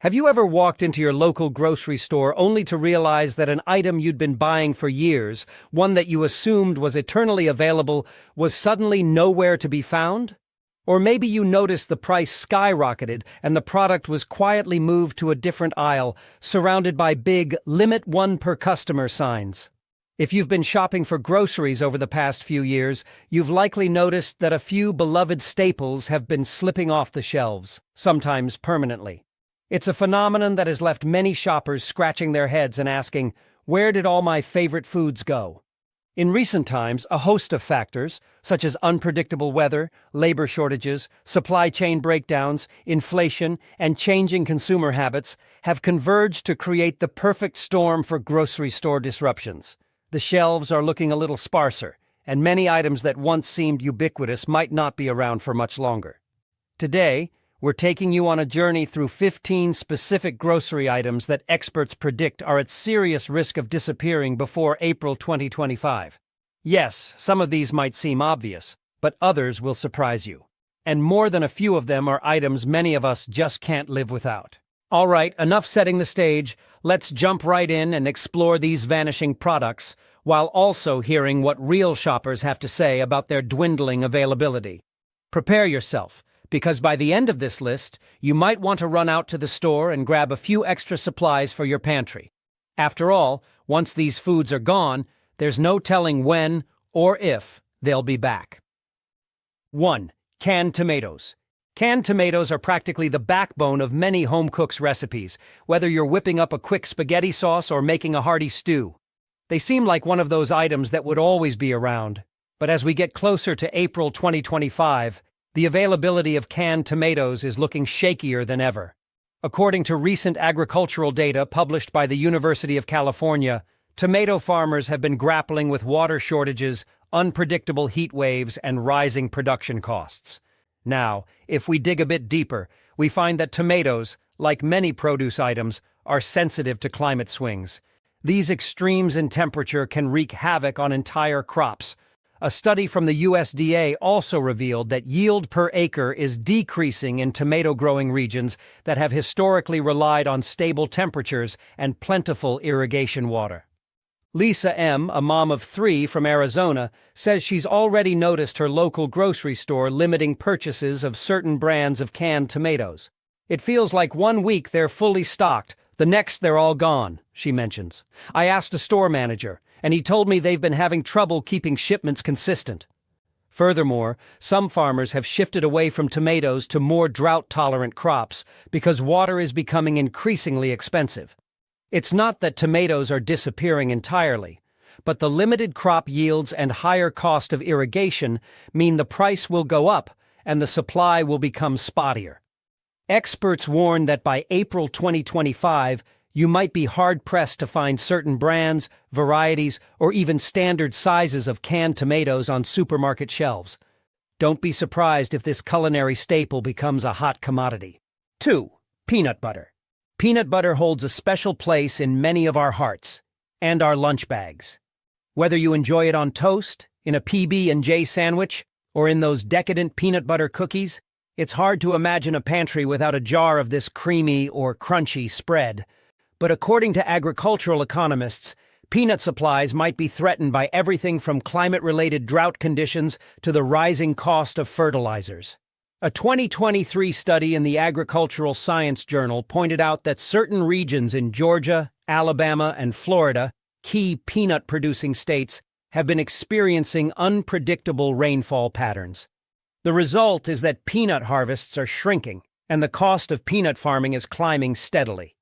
Have you ever walked into your local grocery store only to realize that an item you'd been buying for years, one that you assumed was eternally available, was suddenly nowhere to be found? Or maybe you noticed the price skyrocketed and the product was quietly moved to a different aisle, surrounded by big "limit one per customer" signs. If you've been shopping for groceries over the past few years, you've likely noticed that a few beloved staples have been slipping off the shelves, sometimes permanently. It's a phenomenon that has left many shoppers scratching their heads and asking, "Where did all my favorite foods go?" In recent times, a host of factors, such as unpredictable weather, labor shortages, supply chain breakdowns, inflation, and changing consumer habits, have converged to create the perfect storm for grocery store disruptions. The shelves are looking a little sparser, and many items that once seemed ubiquitous might not be around for much longer. Today, we're taking you on a journey through 15 specific grocery items that experts predict are at serious risk of disappearing before April 2025. Yes, some of these might seem obvious, but others will surprise you. And more than a few of them are items many of us just can't live without. All right, enough setting the stage. Let's jump right in and explore these vanishing products, while also hearing what real shoppers have to say about their dwindling availability. Prepare yourself, because by the end of this list, you might want to run out to the store and grab a few extra supplies for your pantry. After all, once these foods are gone, there's no telling when or if they'll be back. 1. Canned tomatoes. Canned tomatoes are practically the backbone of many home cooks' recipes, whether you're whipping up a quick spaghetti sauce or making a hearty stew. They seem like one of those items that would always be around, but as we get closer to April 2025, the availability of canned tomatoes is looking shakier than ever. According to recent agricultural data published by the University of California, tomato farmers have been grappling with water shortages, unpredictable heat waves, and rising production costs. Now, if we dig a bit deeper, we find that tomatoes, like many produce items, are sensitive to climate swings. These extremes in temperature can wreak havoc on entire crops. A study from the USDA also revealed that yield per acre is decreasing in tomato-growing regions that have historically relied on stable temperatures and plentiful irrigation water. Lisa M., a mom of 3 from Arizona, says she's already noticed her local grocery store limiting purchases of certain brands of canned tomatoes. "It feels like one week they're fully stocked, the next they're all gone," she mentions. "I asked a store manager, and he told me they've been having trouble keeping shipments consistent." Furthermore, some farmers have shifted away from tomatoes to more drought-tolerant crops because water is becoming increasingly expensive. It's not that tomatoes are disappearing entirely, but the limited crop yields and higher cost of irrigation mean the price will go up and the supply will become spottier. Experts warn that by April 2025, you might be hard-pressed to find certain brands, varieties, or even standard sizes of canned tomatoes on supermarket shelves. Don't be surprised if this culinary staple becomes a hot commodity. 2. Peanut butter. Peanut butter holds a special place in many of our hearts and our lunch bags. Whether you enjoy it on toast, in a PB&J sandwich, or in those decadent peanut butter cookies, it's hard to imagine a pantry without a jar of this creamy or crunchy spread. But according to agricultural economists, peanut supplies might be threatened by everything from climate-related drought conditions to the rising cost of fertilizers. A 2023 study in the Agricultural Science Journal pointed out that certain regions in Georgia, Alabama, and Florida, key peanut-producing states, have been experiencing unpredictable rainfall patterns. The result is that peanut harvests are shrinking, and the cost of peanut farming is climbing steadily.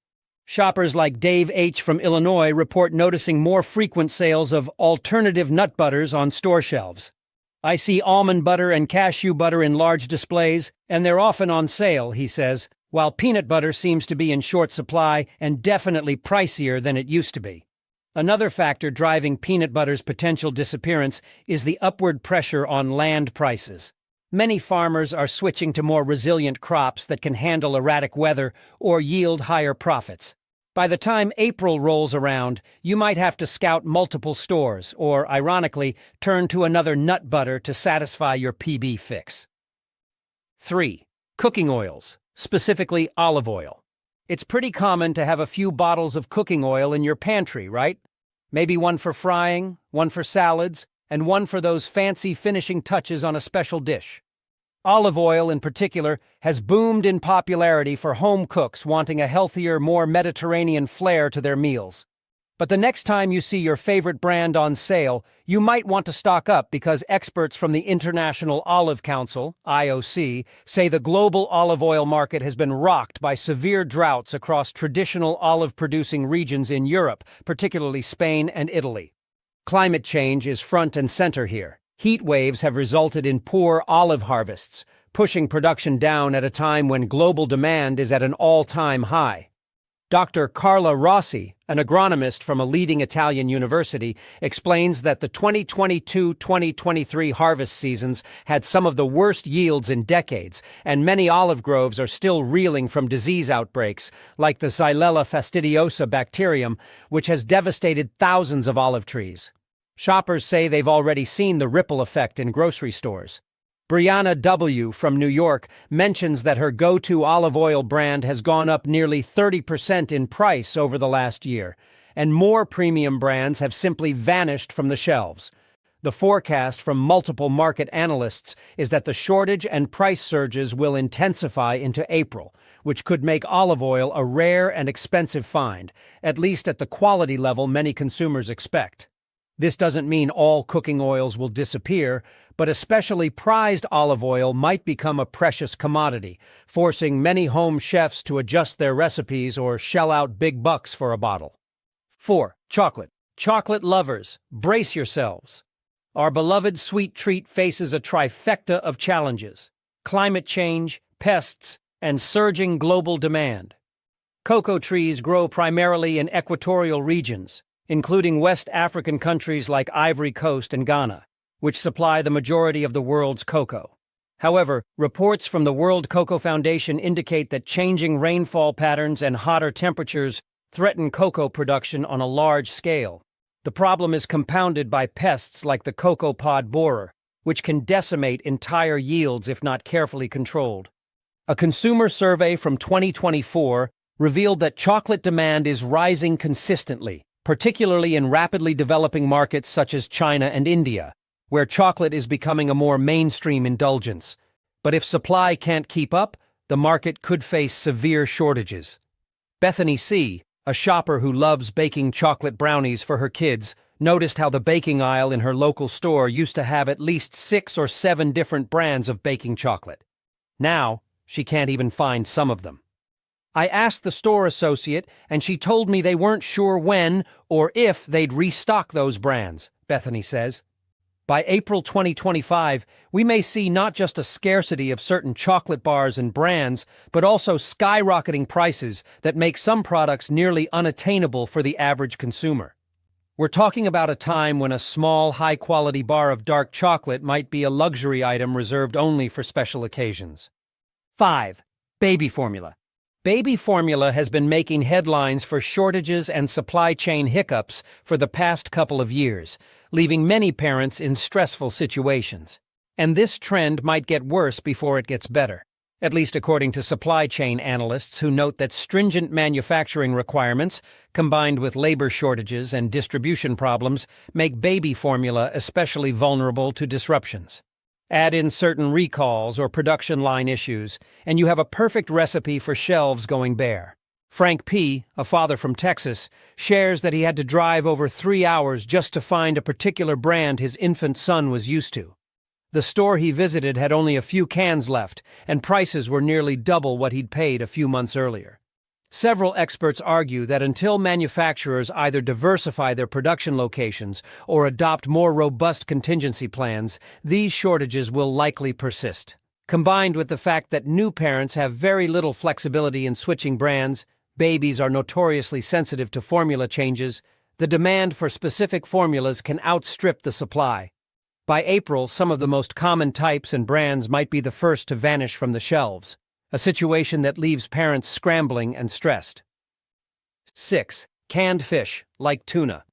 Shoppers like Dave H. from Illinois report noticing more frequent sales of alternative nut butters on store shelves. "I see almond butter and cashew butter in large displays, and they're often on sale," he says, while peanut butter seems to be in short supply and definitely pricier than it used to be. Another factor driving peanut butter's potential disappearance is the upward pressure on land prices. Many farmers are switching to more resilient crops that can handle erratic weather or yield higher profits. By the time April rolls around, you might have to scout multiple stores or, ironically, turn to another nut butter to satisfy your PB fix. 3. Cooking oils, specifically olive oil. It's pretty common to have a few bottles of cooking oil in your pantry, right? Maybe one for frying, one for salads, and one for those fancy finishing touches on a special dish. Olive oil, in particular, has boomed in popularity for home cooks wanting a healthier, more Mediterranean flair to their meals. But the next time you see your favorite brand on sale, you might want to stock up because experts from the International Olive Council, IOC, say the global olive oil market has been rocked by severe droughts across traditional olive-producing regions in Europe, particularly Spain and Italy. Climate change is front and center here. Heat waves have resulted in poor olive harvests, pushing production down at a time when global demand is at an all-time high. Dr. Carla Rossi, an agronomist from a leading Italian university, explains that the 2022-2023 harvest seasons had some of the worst yields in decades, and many olive groves are still reeling from disease outbreaks, like the Xylella fastidiosa bacterium, which has devastated thousands of olive trees. Shoppers say they've already seen the ripple effect in grocery stores. Brianna W. from New York mentions that her go-to olive oil brand has gone up nearly 30% in price over the last year, and more premium brands have simply vanished from the shelves. The forecast from multiple market analysts is that the shortage and price surges will intensify into April, which could make olive oil a rare and expensive find, at least at the quality level many consumers expect. This doesn't mean all cooking oils will disappear, but especially prized olive oil might become a precious commodity, forcing many home chefs to adjust their recipes or shell out big bucks for a bottle. 4. Chocolate. Chocolate lovers, brace yourselves. Our beloved sweet treat faces a trifecta of challenges: climate change, pests, and surging global demand. Cocoa trees grow primarily in equatorial regions, including West African countries like Ivory Coast and Ghana, which supply the majority of the world's cocoa. However, reports from the World Cocoa Foundation indicate that changing rainfall patterns and hotter temperatures threaten cocoa production on a large scale. The problem is compounded by pests like the cocoa pod borer, which can decimate entire yields if not carefully controlled. A consumer survey from 2024 revealed that chocolate demand is rising consistently, particularly in rapidly developing markets such as China and India, where chocolate is becoming a more mainstream indulgence. But if supply can't keep up, the market could face severe shortages. Bethany C., a shopper who loves baking chocolate brownies for her kids, noticed how the baking aisle in her local store used to have at least 6 or 7 different brands of baking chocolate. Now, she can't even find some of them. I asked the store associate, and she told me they weren't sure when or if they'd restock those brands, Bethany says. By April 2025, we may see not just a scarcity of certain chocolate bars and brands, but also skyrocketing prices that make some products nearly unattainable for the average consumer. We're talking about a time when a small, high-quality bar of dark chocolate might be a luxury item reserved only for special occasions. 5. Baby formula. Baby formula has been making headlines for shortages and supply chain hiccups for the past couple of years, leaving many parents in stressful situations. And this trend might get worse before it gets better, at least according to supply chain analysts who note that stringent manufacturing requirements, combined with labor shortages and distribution problems, make baby formula especially vulnerable to disruptions. Add in certain recalls or production line issues, and you have a perfect recipe for shelves going bare. Frank P., a father from Texas, shares that he had to drive over 3 hours just to find a particular brand his infant son was used to. The store he visited had only a few cans left, and prices were nearly double what he'd paid a few months earlier. Several experts argue that until manufacturers either diversify their production locations or adopt more robust contingency plans, these shortages will likely persist. Combined with the fact that new parents have very little flexibility in switching brands, babies are notoriously sensitive to formula changes, the demand for specific formulas can outstrip the supply. By April, some of the most common types and brands might be the first to vanish from the shelves, a situation that leaves parents scrambling and stressed. 6. Canned fish, like tuna.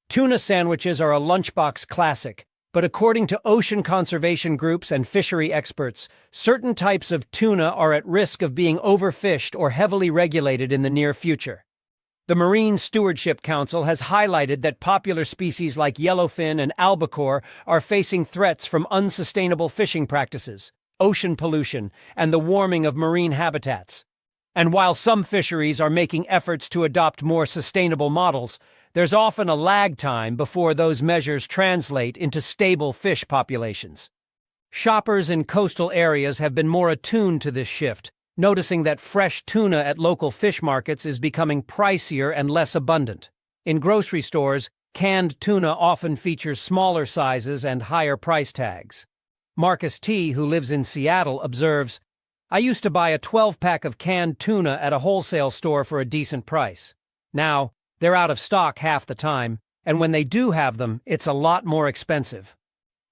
Tuna sandwiches are a lunchbox classic, But according to ocean conservation groups and fishery experts, certain types of tuna are at risk of being overfished or heavily regulated in the near future. The Marine Stewardship Council has highlighted that popular species like yellowfin and albacore are facing threats from unsustainable fishing practices, ocean pollution, and the warming of marine habitats. And while some fisheries are making efforts to adopt more sustainable models, there's often a lag time before those measures translate into stable fish populations. Shoppers in coastal areas have been more attuned to this shift, noticing that fresh tuna at local fish markets is becoming pricier and less abundant. In grocery stores, canned tuna often features smaller sizes and higher price tags. Marcus T., who lives in Seattle, observes, "I used to buy a 12-pack of canned tuna at a wholesale store for a decent price. Now, they're out of stock half the time, and when they do have them, it's a lot more expensive."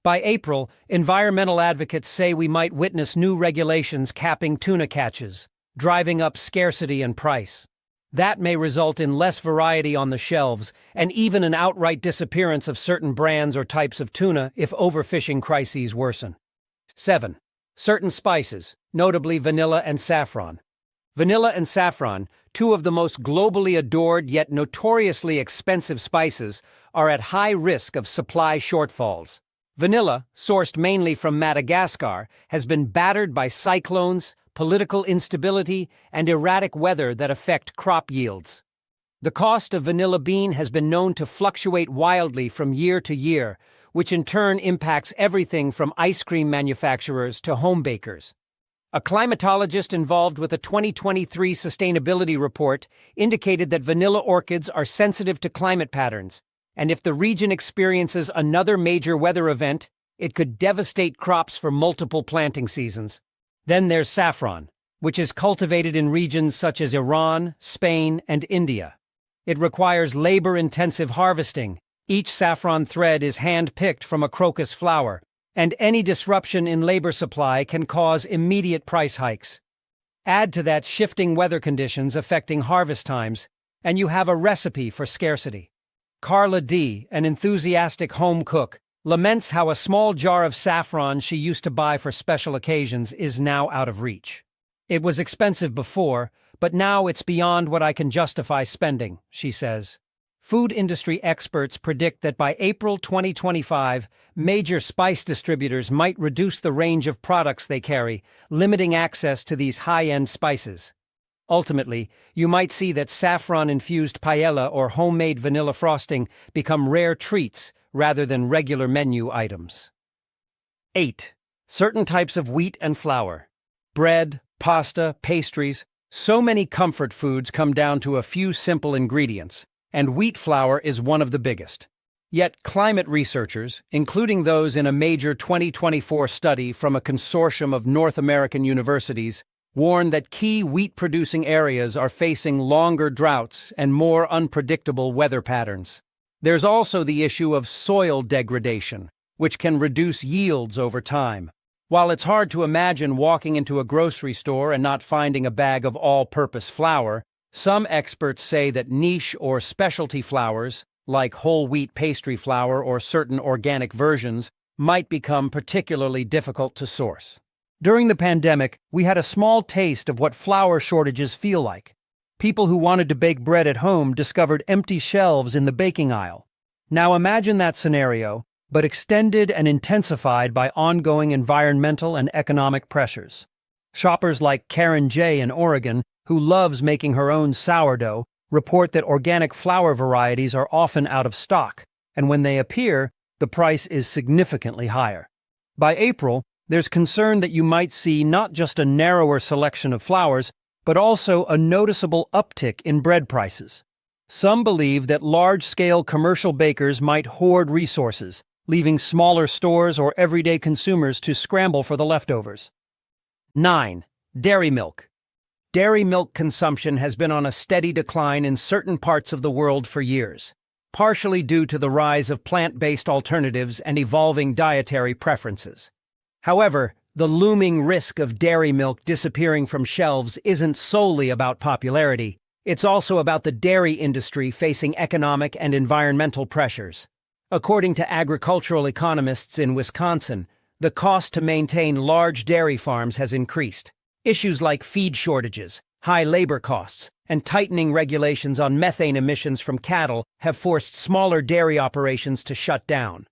By April, environmental advocates say we might witness new regulations capping tuna catches, driving up scarcity and price. That may result in less variety on the shelves and even an outright disappearance of certain brands or types of tuna if overfishing crises worsen. 7. Certain spices, notably vanilla and saffron. Vanilla and saffron, two of the most globally adored yet notoriously expensive spices, are at high risk of supply shortfalls. Vanilla, sourced mainly from Madagascar, has been battered by cyclones, political instability, and erratic weather that affect crop yields. The cost of vanilla bean has been known to fluctuate wildly from year to year, which in turn impacts everything from ice cream manufacturers to home bakers. A climatologist involved with a 2023 sustainability report indicated that vanilla orchids are sensitive to climate patterns, and if the region experiences another major weather event, it could devastate crops for multiple planting seasons. Then there's saffron, which is cultivated in regions such as Iran, Spain, and India. It requires labor-intensive harvesting. Each saffron thread is hand-picked from a crocus flower, and any disruption in labor supply can cause immediate price hikes. Add to that shifting weather conditions affecting harvest times, and you have a recipe for scarcity. Carla D., an enthusiastic home cook, laments how a small jar of saffron she used to buy for special occasions is now out of reach. "It was expensive before, but now it's beyond what I can justify spending," she says. Food industry experts predict that by April 2025, major spice distributors might reduce the range of products they carry, limiting access to these high-end spices. Ultimately, you might see that saffron-infused paella or homemade vanilla frosting become rare treats rather than regular menu items. 8. Certain types of wheat and flour. Bread, pasta, pastries, so many comfort foods come down to a few simple ingredients, and wheat flour is one of the biggest. Yet climate researchers, including those in a major 2024 study from a consortium of North American universities, warn that key wheat-producing areas are facing longer droughts and more unpredictable weather patterns. There's also the issue of soil degradation, which can reduce yields over time. While it's hard to imagine walking into a grocery store and not finding a bag of all-purpose flour, some experts say that niche or specialty flours, like whole wheat pastry flour or certain organic versions, might become particularly difficult to source. During the pandemic, we had a small taste of what flour shortages feel like. People who wanted to bake bread at home discovered empty shelves in the baking aisle. Now imagine that scenario, but extended and intensified by ongoing environmental and economic pressures. Shoppers like Karen J. in Oregon, who loves making her own sourdough, report that organic flour varieties are often out of stock, and when they appear, the price is significantly higher. By April, there's concern that you might see not just a narrower selection of flours, but also a noticeable uptick in bread prices. Some believe that large-scale commercial bakers might hoard resources, leaving smaller stores or everyday consumers to scramble for the leftovers. 9. Dairy milk. Dairy milk consumption has been on a steady decline in certain parts of the world for years, partially due to the rise of plant-based alternatives and evolving dietary preferences. However, the looming risk of dairy milk disappearing from shelves isn't solely about popularity. It's also about the dairy industry facing economic and environmental pressures. According to agricultural economists in Wisconsin, the cost to maintain large dairy farms has increased. Issues like feed shortages, high labor costs, and tightening regulations on methane emissions from cattle have forced smaller dairy operations to shut down.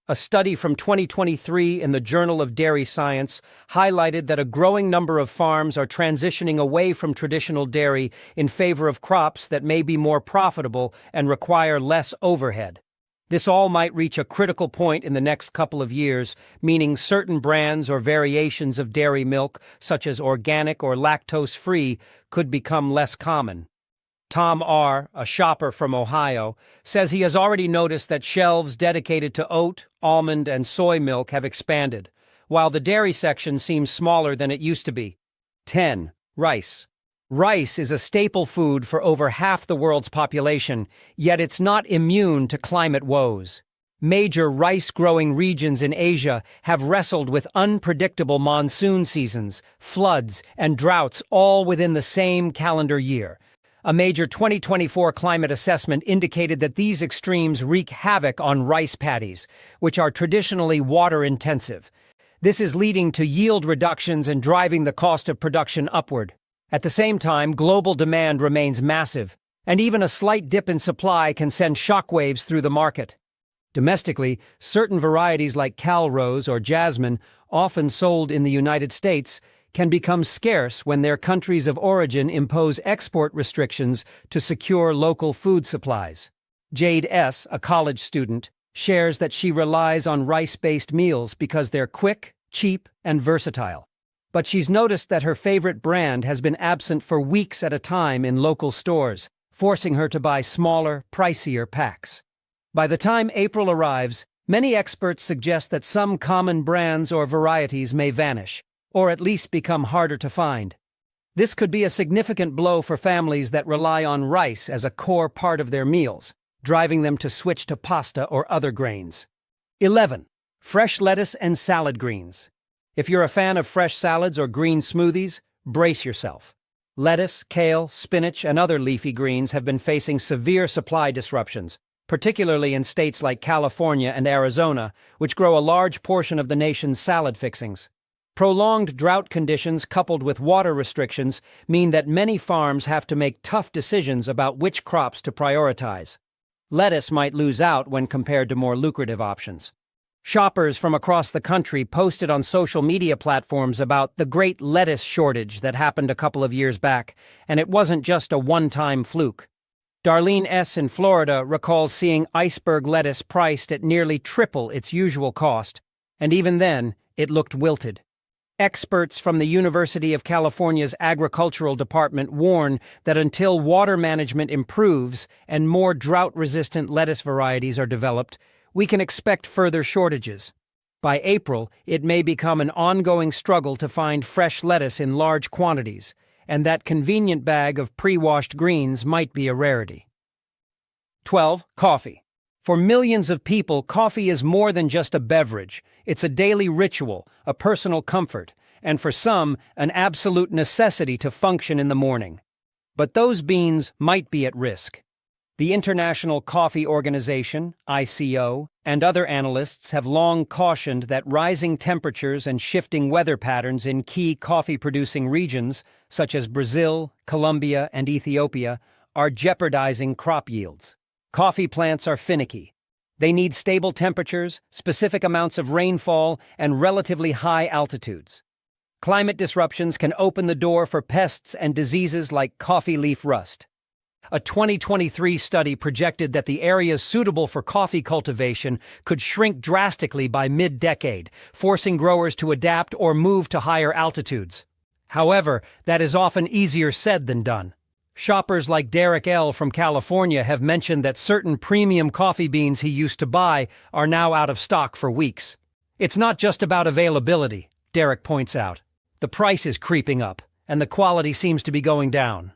A study from 2023 in the Journal of Dairy Science highlighted that a growing number of farms are transitioning away from traditional dairy in favor of crops that may be more profitable and require less overhead. This all might reach a critical point in the next couple of years, meaning certain brands or variations of dairy milk, such as organic or lactose-free, could become less common. Tom R., a shopper from Ohio, says he has already noticed that shelves dedicated to oat, almond, and soy milk have expanded, while the dairy section seems smaller than it used to be. 10. Rice. Rice is a staple food for over half the world's population, yet it's not immune to climate woes. Major rice-growing regions in Asia have wrestled with unpredictable monsoon seasons, floods, and droughts all within the same calendar year. A major 2024 climate assessment indicated that these extremes wreak havoc on rice paddies, which are traditionally water-intensive. This is leading to yield reductions and driving the cost of production upward. At the same time, global demand remains massive, and even a slight dip in supply can send shockwaves through the market. Domestically, certain varieties like Calrose or Jasmine, often sold in the United States, can become scarce when their countries of origin impose export restrictions to secure local food supplies. Jade S., a college student, shares that she relies on rice-based meals because they're quick, cheap, and versatile. But she's noticed that her favorite brand has been absent for weeks at a time in local stores, forcing her to buy smaller, pricier packs. By the time April arrives, many experts suggest that some common brands or varieties may vanish, or at least become harder to find. This could be a significant blow for families that rely on rice as a core part of their meals, driving them to switch to pasta or other grains. 11. Fresh lettuce and salad greens. If you're a fan of fresh salads or green smoothies, brace yourself. Lettuce, kale, spinach, and other leafy greens have been facing severe supply disruptions, particularly in states like California and Arizona, which grow a large portion of the nation's salad fixings. Prolonged drought conditions coupled with water restrictions mean that many farms have to make tough decisions about which crops to prioritize. Lettuce might lose out when compared to more lucrative options. Shoppers from across the country posted on social media platforms about the great lettuce shortage that happened a couple of years back, and it wasn't just a one-time fluke. Darlene S. in Florida recalls seeing iceberg lettuce priced at nearly triple its usual cost, and even then, it looked wilted. Experts from the University of California's Agricultural Department warn that until water management improves and more drought-resistant lettuce varieties are developed, we can expect further shortages. By April, it may become an ongoing struggle to find fresh lettuce in large quantities, and that convenient bag of pre-washed greens might be a rarity. 12. Coffee. For millions of people, coffee is more than just a beverage. It's a daily ritual, a personal comfort, and for some, an absolute necessity to function in the morning. But those beans might be at risk. The International Coffee Organization, ICO, and other analysts have long cautioned that rising temperatures and shifting weather patterns in key coffee-producing regions, such as Brazil, Colombia, and Ethiopia, are jeopardizing crop yields. Coffee plants are finicky. They need stable temperatures, specific amounts of rainfall, and relatively high altitudes. Climate disruptions can open the door for pests and diseases like coffee leaf rust. A 2023 study projected that the areas suitable for coffee cultivation could shrink drastically by mid-decade, forcing growers to adapt or move to higher altitudes. However, that is often easier said than done. Shoppers like Derek L. from California have mentioned that certain premium coffee beans he used to buy are now out of stock for weeks. It's not just about availability, Derek points out. The price is creeping up, and the quality seems to be going down.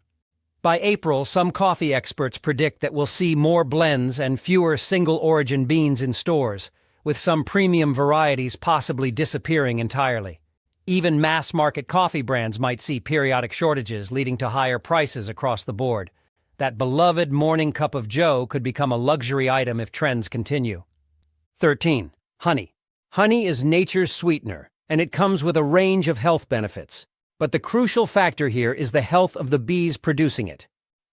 By April, some coffee experts predict that we'll see more blends and fewer single-origin beans in stores, with some premium varieties possibly disappearing entirely. Even mass-market coffee brands might see periodic shortages leading to higher prices across the board. That beloved morning cup of joe could become a luxury item if trends continue. 13. Honey. Honey is nature's sweetener, and it comes with a range of health benefits. But the crucial factor here is the health of the bees producing it.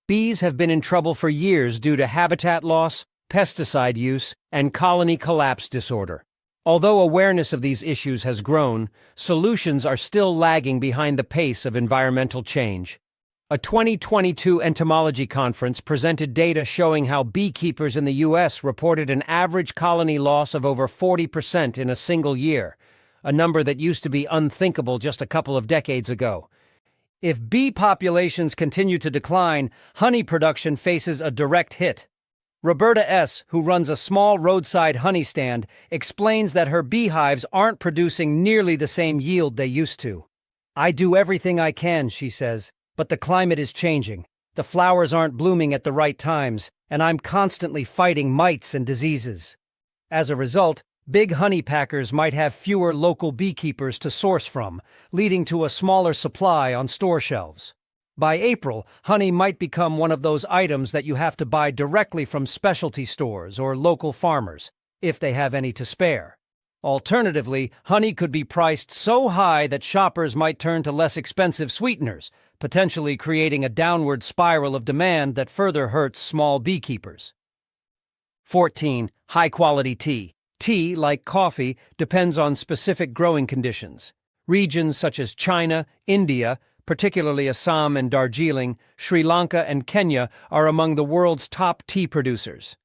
Bees have been in trouble for years due to habitat loss, pesticide use, and colony collapse disorder. Although awareness of these issues has grown, solutions are still lagging behind the pace of environmental change. A 2022 entomology conference presented data showing how beekeepers in the U.S. reported an average colony loss of over 40% in a single year, a number that used to be unthinkable just a couple of decades ago. If bee populations continue to decline, honey production faces a direct hit. Roberta S., who runs a small roadside honey stand, explains that her beehives aren't producing nearly the same yield they used to. "I do everything I can," she says, "but the climate is changing. The flowers aren't blooming at the right times, and I'm constantly fighting mites and diseases." As a result, big honey packers might have fewer local beekeepers to source from, leading to a smaller supply on store shelves. By April, honey might become one of those items that you have to buy directly from specialty stores or local farmers, if they have any to spare. Alternatively, honey could be priced so high that shoppers might turn to less expensive sweeteners, potentially creating a downward spiral of demand that further hurts small beekeepers. 14. High-quality tea. Tea, like coffee, depends on specific growing conditions. Regions such as China, India, particularly Assam and Darjeeling, Sri Lanka and Kenya are among the world's top tea producers.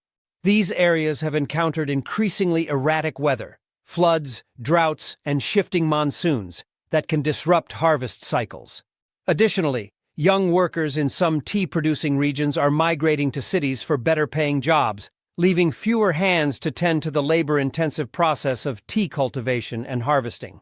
These areas have encountered increasingly erratic weather, floods, droughts, and shifting monsoons that can disrupt harvest cycles. Additionally, young workers in some tea-producing regions are migrating to cities for better-paying jobs, leaving fewer hands to tend to the labor-intensive process of tea cultivation and harvesting.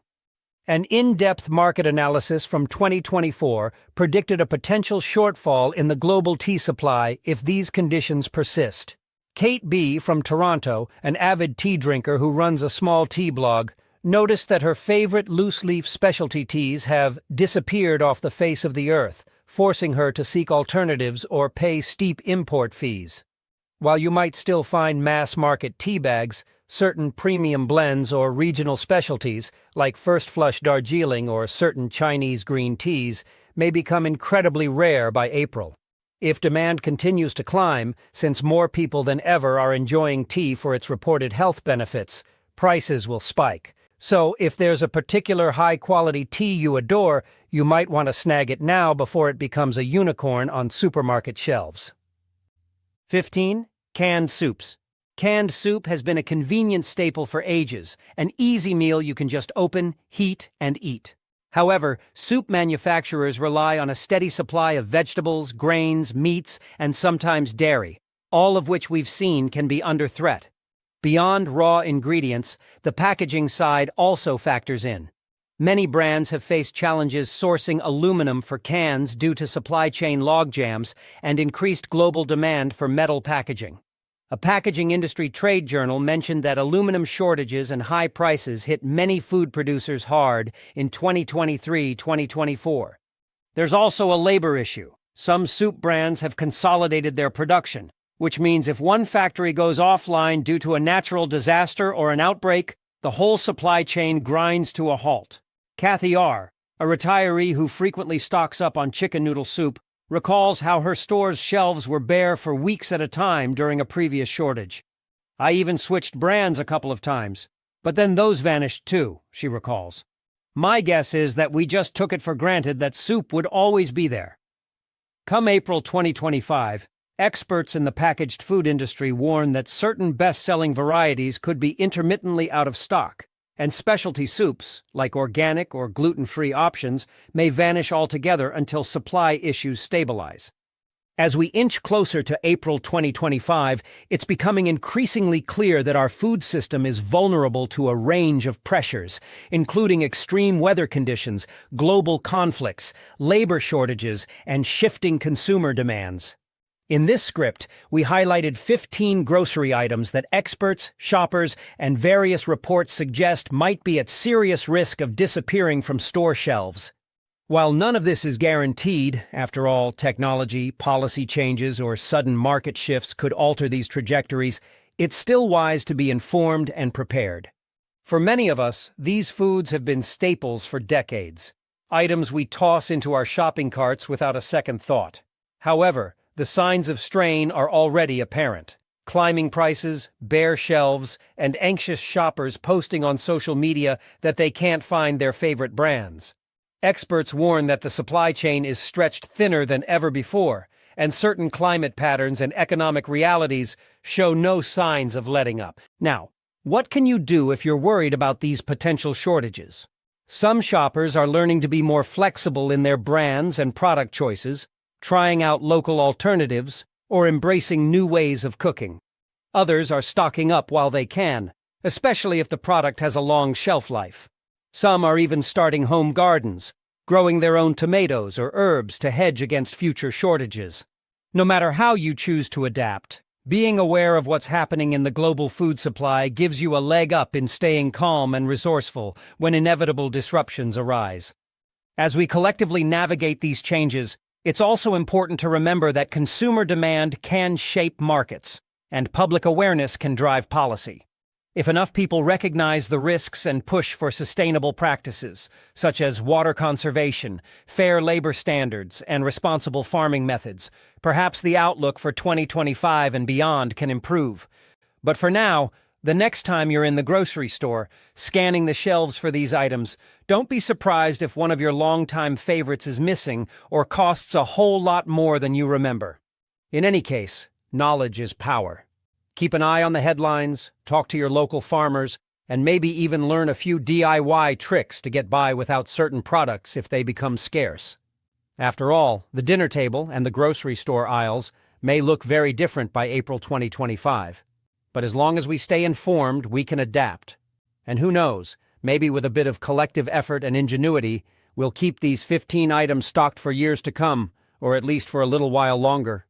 An in-depth market analysis from 2024 predicted a potential shortfall in the global tea supply if these conditions persist. Kate B. from Toronto, an avid tea drinker who runs a small tea blog, noticed that her favorite loose-leaf specialty teas have disappeared off the face of the earth, forcing her to seek alternatives or pay steep import fees. While you might still find mass-market tea bags, certain premium blends or regional specialties, like First Flush Darjeeling or certain Chinese green teas, may become incredibly rare by April. If demand continues to climb, since more people than ever are enjoying tea for its reported health benefits, prices will spike. So, if there's a particular high-quality tea you adore, you might want to snag it now before it becomes a unicorn on supermarket shelves. 15. Canned soups. Canned soup has been a convenient staple for ages, an easy meal you can just open, heat, and eat. However, soup manufacturers rely on a steady supply of vegetables, grains, meats, and sometimes dairy, all of which we've seen can be under threat. Beyond raw ingredients, the packaging side also factors in. Many brands have faced challenges sourcing aluminum for cans due to supply chain logjams and increased global demand for metal packaging. A packaging industry trade journal mentioned that aluminum shortages and high prices hit many food producers hard in 2023-2024. There's also a labor issue. Some soup brands have consolidated their production, which means if one factory goes offline due to a natural disaster or an outbreak, the whole supply chain grinds to a halt. Kathy R., a retiree who frequently stocks up on chicken noodle soup, recalls how her store's shelves were bare for weeks at a time during a previous shortage. "I even switched brands a couple of times, but then those vanished too," she recalls. "My guess is that we just took it for granted that soup would always be there." Come April 2025, experts in the packaged food industry warn that certain best-selling varieties could be intermittently out of stock, and specialty soups, like organic or gluten-free options, may vanish altogether until supply issues stabilize. As we inch closer to April 2025, it's becoming increasingly clear that our food system is vulnerable to a range of pressures, including extreme weather conditions, global conflicts, labor shortages, and shifting consumer demands. In this script, we highlighted 15 grocery items that experts, shoppers, and various reports suggest might be at serious risk of disappearing from store shelves. While none of this is guaranteed, after all, technology, policy changes, or sudden market shifts could alter these trajectories, it's still wise to be informed and prepared. For many of us, these foods have been staples for decades, items we toss into our shopping carts without a second thought. However, the signs of strain are already apparent. Climbing prices, bare shelves, and anxious shoppers posting on social media that they can't find their favorite brands. Experts warn that the supply chain is stretched thinner than ever before, and certain climate patterns and economic realities show no signs of letting up. Now, what can you do if you're worried about these potential shortages? Some shoppers are learning to be more flexible in their brands and product choices, trying out local alternatives, or embracing new ways of cooking. Others are stocking up while they can, especially if the product has a long shelf life. Some are even starting home gardens, growing their own tomatoes or herbs to hedge against future shortages. No matter how you choose to adapt, being aware of what's happening in the global food supply gives you a leg up in staying calm and resourceful when inevitable disruptions arise. As we collectively navigate these changes, it's also important to remember that consumer demand can shape markets, and public awareness can drive policy. If enough people recognize the risks and push for sustainable practices, such as water conservation, fair labor standards, and responsible farming methods, perhaps the outlook for 2025 and beyond can improve. But for now, the next time you're in the grocery store, scanning the shelves for these items, don't be surprised if one of your longtime favorites is missing or costs a whole lot more than you remember. In any case, knowledge is power. Keep an eye on the headlines, talk to your local farmers, and maybe even learn a few DIY tricks to get by without certain products if they become scarce. After all, the dinner table and the grocery store aisles may look very different by April 2025. But as long as we stay informed, we can adapt. And who knows, maybe with a bit of collective effort and ingenuity, we'll keep these 15 items stocked for years to come, or at least for a little while longer.